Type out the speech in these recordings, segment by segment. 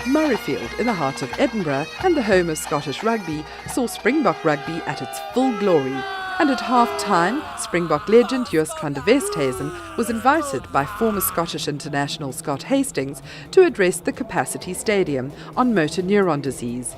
Murrayfield, in the heart of Edinburgh and the home of Scottish rugby, saw Springbok rugby at its full glory. And at half-time, Springbok legend Joost van der Westhuizen was invited by former Scottish international Scott Hastings to address the Capacity Stadium on motor neuron disease.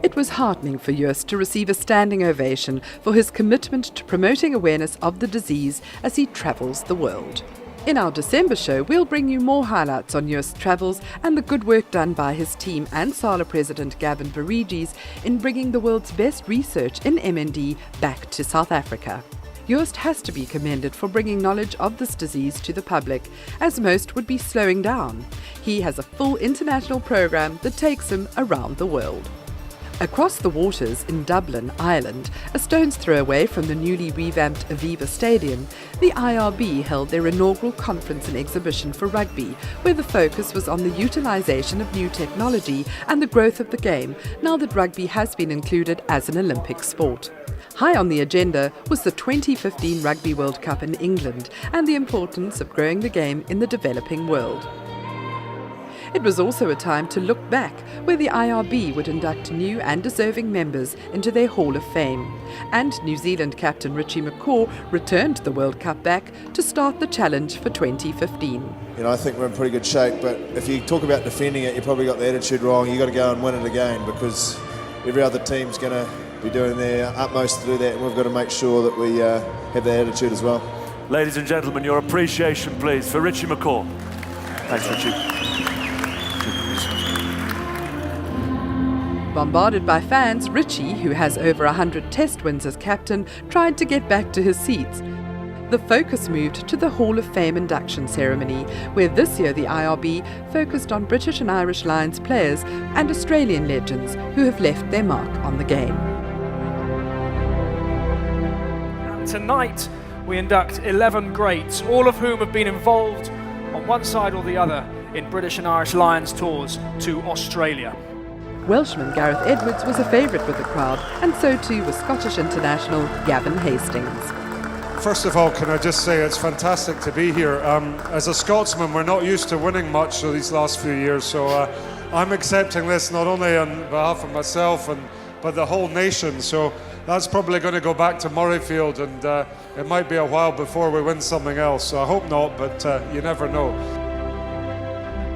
It was heartening for Joost to receive a standing ovation for his commitment to promoting awareness of the disease as he travels the world. In our December show, we'll bring you more highlights on Joost's travels and the good work done by his team and SALA President Gavin Barigis in bringing the world's best research in MND back to South Africa. Joost has to be commended for bringing knowledge of this disease to the public, as most would be slowing down. He has a full international program that takes him around the world. Across the waters in Dublin, Ireland, a stone's throw away from the newly revamped Aviva Stadium, the IRB held their inaugural conference and exhibition for rugby, where the focus was on the utilisation of new technology and the growth of the game, now that rugby has been included as an Olympic sport. High on the agenda was the 2015 Rugby World Cup in England and the importance of growing the game in the developing world. It was also a time to look back, where the IRB would induct new and deserving members into their Hall of Fame. And New Zealand captain Richie McCaw returned the World Cup back to start the challenge for 2015. I think we're in pretty good shape, but if you talk about defending it, you probably got the attitude wrong. You've got to go and win it again, because every other team's going to be doing their utmost to do that, and we've got to make sure that we have that attitude as well. Ladies and gentlemen, your appreciation, please, for Richie McCaw. Thanks, Richie. Bombarded by fans, Richie, who has over 100 test wins as captain, tried to get back to his seats. The focus moved to the Hall of Fame induction ceremony, where this year the IRB focused on British and Irish Lions players and Australian legends who have left their mark on the game. And tonight we induct 11 greats, all of whom have been involved on one side or the other in British and Irish Lions tours to Australia. Welshman Gareth Edwards was a favourite with the crowd, and so too was Scottish international Gavin Hastings. First of all, can I just say it's fantastic to be here. As a Scotsman, we're not used to winning much these last few years, so I'm accepting this not only on behalf of myself but the whole nation. So that's probably going to go back to Murrayfield, and it might be a while before we win something else. So I hope not, but you never know.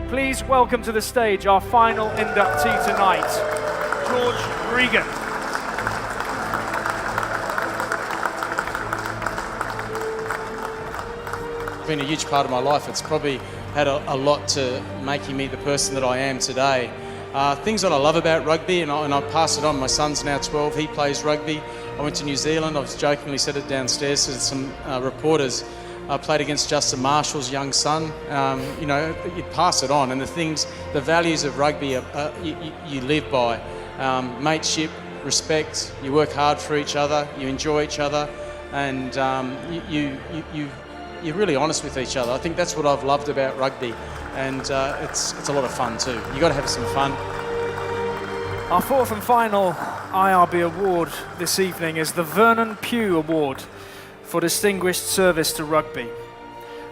Please welcome to the stage our final inductee tonight, George Regan. It's been a huge part of my life. It's probably had a lot to making me the person that I am today. Things that I love about rugby, and I pass it on. My son's now 12, he plays rugby. I went to New Zealand, I was jokingly said it downstairs to some reporters. I played against Justin Marshall's young son. You pass it on, and the values of rugby you live by. Mateship, respect, you work hard for each other, you enjoy each other, and you're really honest with each other. I think that's what I've loved about rugby, and it's a lot of fun too. You've got to have some fun. Our fourth and final IRB award this evening is the Vernon Pugh Award for Distinguished Service to Rugby.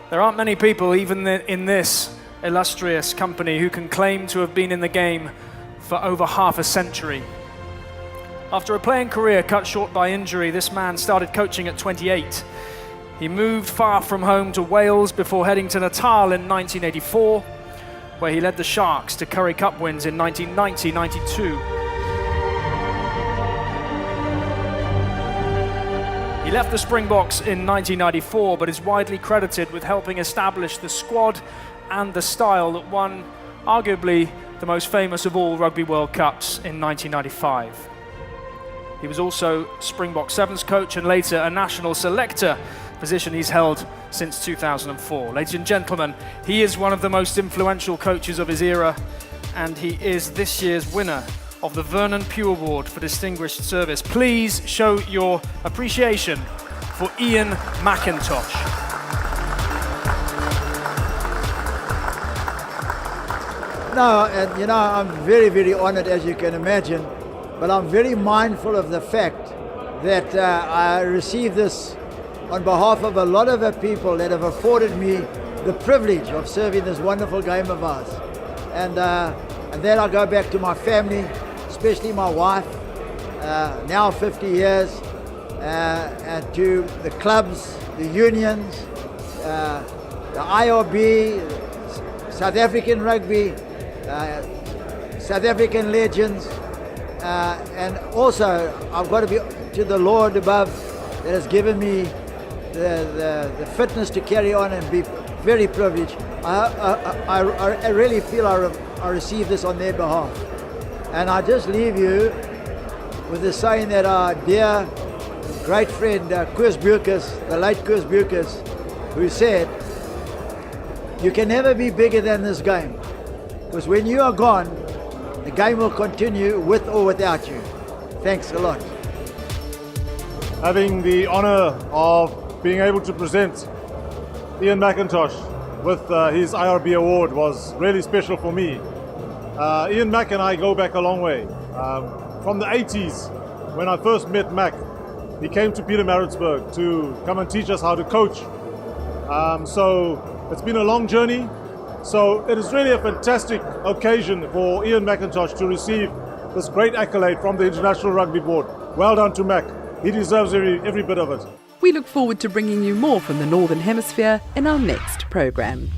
There aren't many people, even in this illustrious company, who can claim to have been in the game for over half a century. After a playing career cut short by injury, this man started coaching at 28. He moved far from home to Wales before heading to Natal in 1984, where he led the Sharks to Currie Cup wins in 1990-92. He left the Springboks in 1994, but is widely credited with helping establish the squad and the style that won arguably the most famous of all Rugby World Cups in 1995. He was also Springbok Sevens coach and later a national selector, position he's held since 2004. Ladies and gentlemen, he is one of the most influential coaches of his era, and he is this year's winner of the Vernon Pugh Award for Distinguished Service. Please show your appreciation for Ian McIntosh. No, and I'm very, very honoured, as you can imagine, but I'm very mindful of the fact that I received this on behalf of a lot of the people that have afforded me the privilege of serving this wonderful game of ours. And And then I go back to my family, especially my wife, now 50 years, and to the clubs, the unions, the IRB, South African Rugby, South African Legends, and also I've got to be to the Lord above that has given me the fitness to carry on and be very privileged. I really feel I receive this on their behalf. And I just leave you with the saying that our dear great friend Koos Buurkes, the late Koos Buurkes, who said, you can never be bigger than this game, because when you are gone, the game will continue with or without you. Thanks a lot. Having the honor of being able to present Ian McIntosh with his IRB award was really special for me. Ian Mac and I go back a long way. From the 80s, when I first met Mac, he came to Pietermaritzburg to come and teach us how to coach. So it's been a long journey. So it is really a fantastic occasion for Ian McIntosh to receive this great accolade from the International Rugby Board. Well done to Mac. He deserves every bit of it. We look forward to bringing you more from the Northern Hemisphere in our next programme.